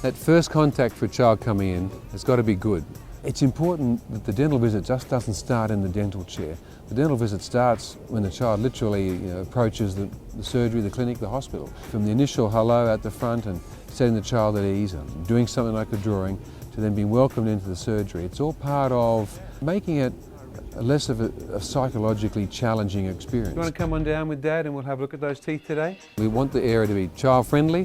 That first contact for a child coming in has got to be good. It's important that the dental visit just doesn't start in the dental chair. The dental visit starts when the child literally approaches the surgery, the clinic, the hospital. From the initial hello at the front and setting the child at ease and doing something like a drawing to then being welcomed into the surgery. It's all part of making it less of a psychologically challenging experience. You want to come on down with Dad and we'll have a look at those teeth today? We want the area to be child-friendly,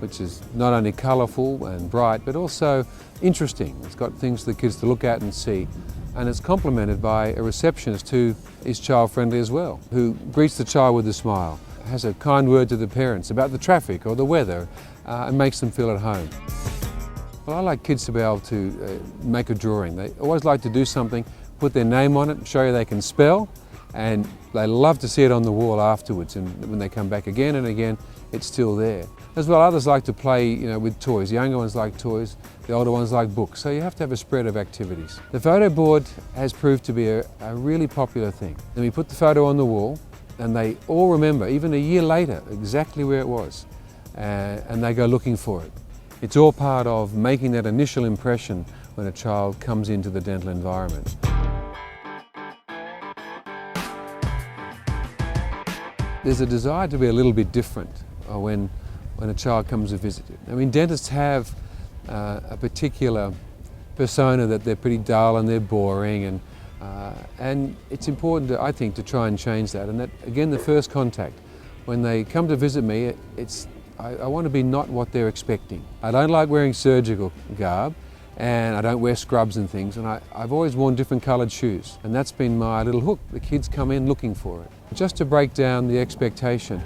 which is not only colourful and bright, but also interesting. It's got things for the kids to look at and see. And it's complemented by a receptionist who is child-friendly as well, who greets the child with a smile, has a kind word to the parents about the traffic or the weather, and makes them feel at home. Well, I like kids to be able to make a drawing. They always like to do something, put their name on it, show you they can spell, and they love to see it on the wall afterwards, and when they come back again and again, it's still there. As well, others like to play with toys. The younger ones like toys, the older ones like books, so you have to have a spread of activities. The photo board has proved to be a really popular thing. Then we put the photo on the wall, and they all remember, even a year later, exactly where it was, and they go looking for it. It's all part of making that initial impression when a child comes into the dental environment. There's a desire to be a little bit different when a child comes to visit you. I mean, dentists have a particular persona that they're pretty dull and they're boring, and it's important, I think, to try and change that. And that, again, the first contact. When they come to visit me, I want to be not what they're expecting. I don't like wearing surgical garb, and I don't wear scrubs and things, and I've always worn different coloured shoes, and that's been my little hook. The kids come in looking for it. Just to break down the expectation.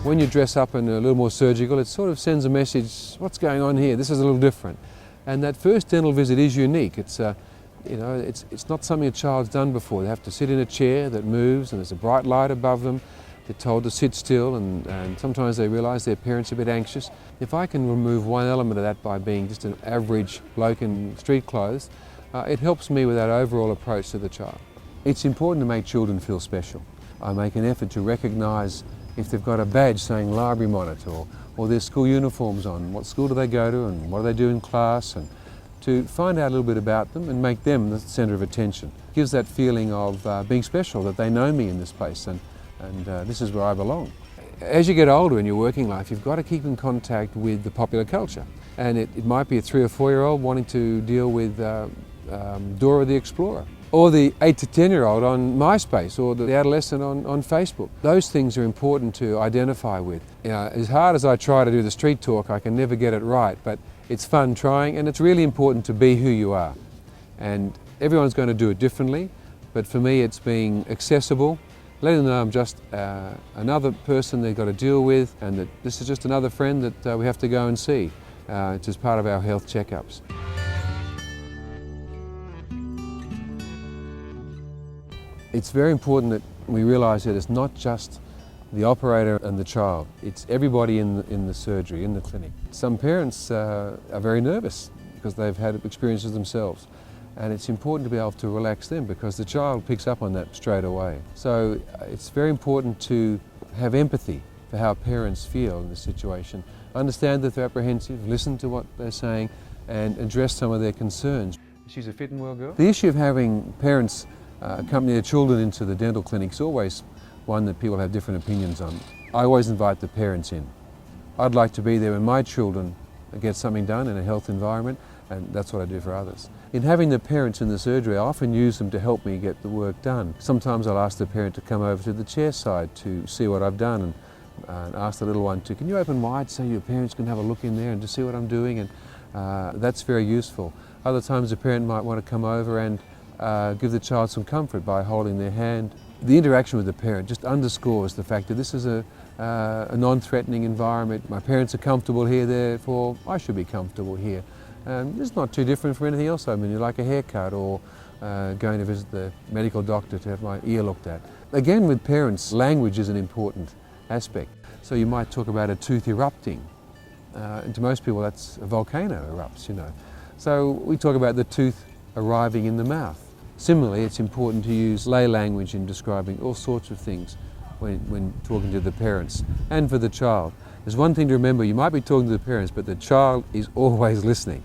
When you dress up in a little more surgical, it sort of sends a message, what's going on here? This is a little different. And that first dental visit is unique. It's not something a child's done before. They have to sit in a chair that moves and there's a bright light above them. They're told to sit still, and sometimes they realise their parents are a bit anxious. If I can remove one element of that by being just an average bloke in street clothes, it helps me with that overall approach to the child. It's important to make children feel special. I make an effort to recognise if they've got a badge saying library monitor or their school uniforms on, what school do they go to and what do they do in class, and to find out a little bit about them and make them the centre of attention. It gives that feeling of being special, that they know me in this place and this is where I belong. As you get older in your working life, you've got to keep in contact with the popular culture. And it might be a 3 or 4-year-old wanting to deal with Dora the Explorer, or the 8 to 10-year-old on MySpace, or the adolescent on Facebook. Those things are important to identify with. As hard as I try to do the street talk, I can never get it right, but it's fun trying, and it's really important to be who you are. And everyone's going to do it differently, but for me it's being accessible, letting them know I'm just another person they've got to deal with, and that this is just another friend that we have to go and see. It's just part of our health checkups. It's very important that we realise that it's not just the operator and the child, it's everybody in the surgery, in the clinic. Some parents are very nervous because they've had experiences themselves, and it's important to be able to relax them because the child picks up on that straight away. So it's very important to have empathy for how parents feel in this situation, understand that they're apprehensive, listen to what they're saying, and address some of their concerns. She's a fit and well girl. The issue of having parents accompany their children into the dental clinic is always one that people have different opinions on. I always invite the parents in. I'd like to be there when my children get something done in a health environment, and that's what I do for others. In having the parents in the surgery, I often use them to help me get the work done. Sometimes I'll ask the parent to come over to the chair side to see what I've done, and ask the little one to, can you open wide so your parents can have a look in there and to see what I'm doing, and that's very useful. Other times the parent might want to come over and give the child some comfort by holding their hand. The interaction with the parent just underscores the fact that this is a non-threatening environment. My parents are comfortable here, therefore I should be comfortable here. It's not too different from anything else. I mean, you like a haircut or going to visit the medical doctor to have my ear looked at. Again, with parents, language is an important aspect. So you might talk about a tooth erupting. And to most people that's a volcano erupts, you know. So we talk about the tooth arriving in the mouth. Similarly, it's important to use lay language in describing all sorts of things when talking to the parents and for the child. There's one thing to remember, you might be talking to the parents, but the child is always listening.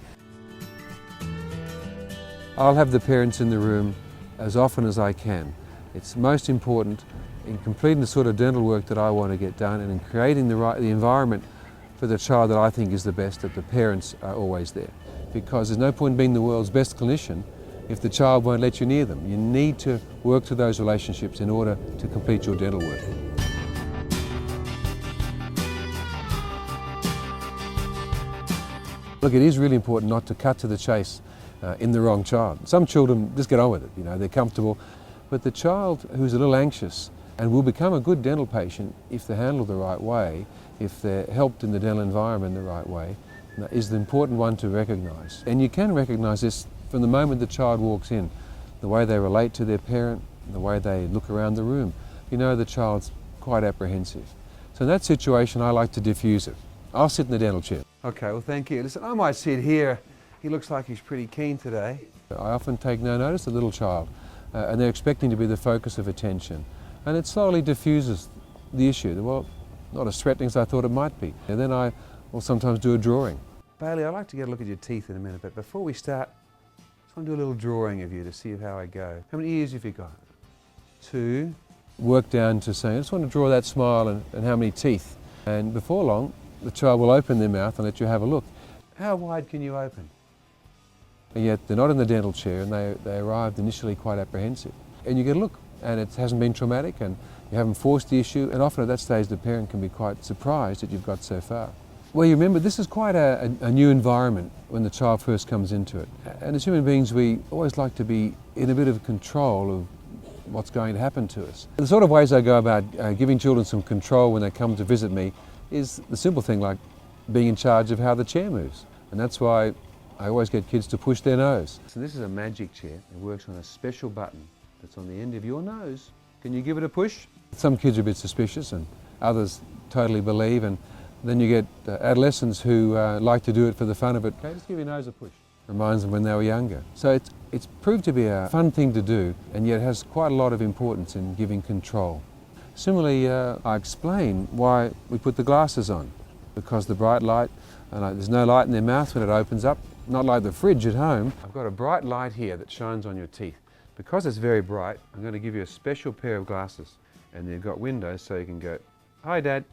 I'll have the parents in the room as often as I can. It's most important in completing the sort of dental work that I want to get done and in creating the environment for the child that I think is the best, that the parents are always there. Because there's no point in being the world's best clinician if the child won't let you near them. You need to work through those relationships in order to complete your dental work. Look, it is really important not to cut to the chase in the wrong child. Some children just get on with it, you know, they're comfortable. But the child who's a little anxious and will become a good dental patient if they're handled the right way, if they're helped in the dental environment the right way, is the important one to recognise. And you can recognise this from the moment the child walks in, the way they relate to their parent, the way they look around the room. You know the child's quite apprehensive. So in that situation, I like to diffuse it. I'll sit in the dental chair. Okay, well thank you. Listen, I might sit here. He looks like he's pretty keen today. I often take no notice of the little child, and they're expecting to be the focus of attention. And it slowly diffuses the issue. Well, not as threatening as I thought it might be. And then I will sometimes do a drawing. Bailey, I'd like to get a look at your teeth in a minute, but before we start, I just want to do a little drawing of you to see how I go. How many ears have you got? 2. Work down to saying, I just want to draw that smile and how many teeth. And before long, the child will open their mouth and let you have a look. How wide can you open? And yet they're not in the dental chair and they arrived initially quite apprehensive. And you get a look and it hasn't been traumatic and you haven't forced the issue, and often at that stage the parent can be quite surprised that you've got so far. Well, you remember this is quite a new environment when the child first comes into it. And as human beings we always like to be in a bit of control of what's going to happen to us. The sort of ways I go about giving children some control when they come to visit me is the simple thing like being in charge of how the chair moves. And that's why I always get kids to push their nose. So this is a magic chair. It works on a special button that's on the end of your nose. Can you give it a push? Some kids are a bit suspicious and others totally believe, and then you get adolescents who like to do it for the fun of it. Okay, just give your nose a push. Reminds them when they were younger. So it's proved to be a fun thing to do, and yet has quite a lot of importance in giving control. Similarly, I explain why we put the glasses on, because the bright light, there's no light in their mouth when it opens up, not like the fridge at home. I've got a bright light here that shines on your teeth. Because it's very bright, I'm going to give you a special pair of glasses, and they've got windows so you can go, "Hi Dad."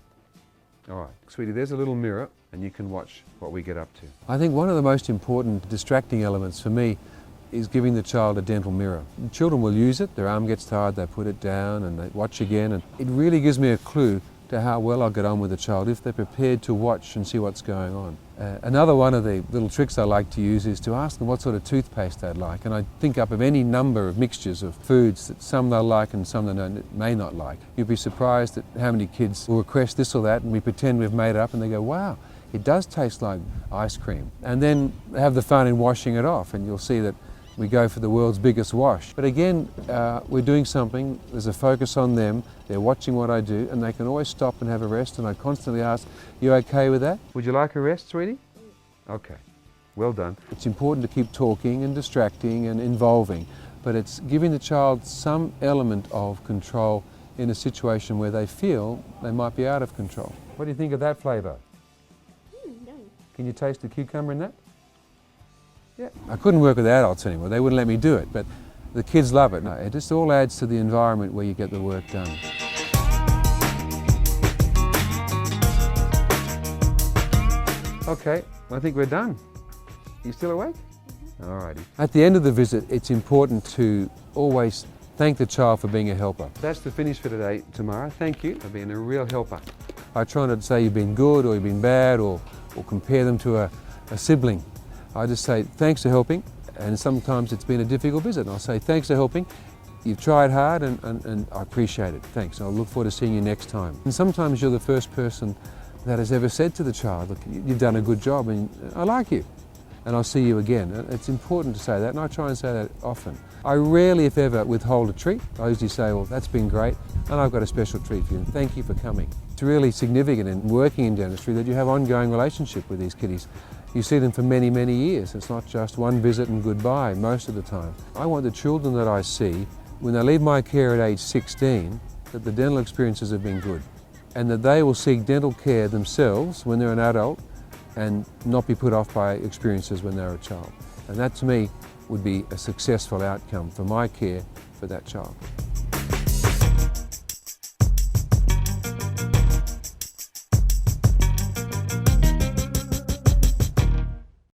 All right, sweetie, there's a little mirror and you can watch what we get up to. I think one of the most important distracting elements for me is giving the child a dental mirror. Children will use it, their arm gets tired, they put it down and they watch again, and it really gives me a clue to how well I'll get on with the child if they're prepared to watch and see what's going on. Another one of the little tricks I like to use is to ask them what sort of toothpaste they'd like, and I think up of any number of mixtures of foods that some they'll like and some they may not like. You'd be surprised at how many kids will request this or that and we pretend we've made it up and they go, "Wow, it does taste like ice cream." And then they have the fun in washing it off, and you'll see that we go for the world's biggest wash. But again, we're doing something, there's a focus on them, they're watching what I do, and they can always stop and have a rest, and I constantly ask, "You okay with that? Would you like a rest, sweetie?" Okay, well done. It's important to keep talking and distracting and involving, but it's giving the child some element of control in a situation where they feel they might be out of control. What do you think of that flavour? Can you taste the cucumber in that? Yeah. I couldn't work with adults anymore, they wouldn't let me do it, but the kids love it. It just all adds to the environment where you get the work done. Okay, I think we're done. You still awake? Alrighty. At the end of the visit, it's important to always thank the child for being a helper. That's the finish for today, Tamara. Thank you for being a real helper. I try not to say you've been good or you've been bad or compare them to a sibling. I just say thanks for helping, and sometimes it's been a difficult visit. And I'll say thanks for helping, you've tried hard and I appreciate it, thanks. I'll look forward to seeing you next time. And sometimes you're the first person that has ever said to the child, "Look, you've done a good job and I like you and I'll see you again." It's important to say that, and I try and say that often. I rarely, if ever, withhold a treat. I usually say, "Well, that's been great and I've got a special treat for you and thank you for coming." It's really significant in working in dentistry that you have ongoing relationship with these kiddies. You see them for many, many years. It's not just one visit and goodbye most of the time. I want the children that I see, when they leave my care at age 16, that the dental experiences have been good. and that they will seek dental care themselves when they're an adult and not be put off by experiences when they're a child. And that to me would be a successful outcome for my care for that child.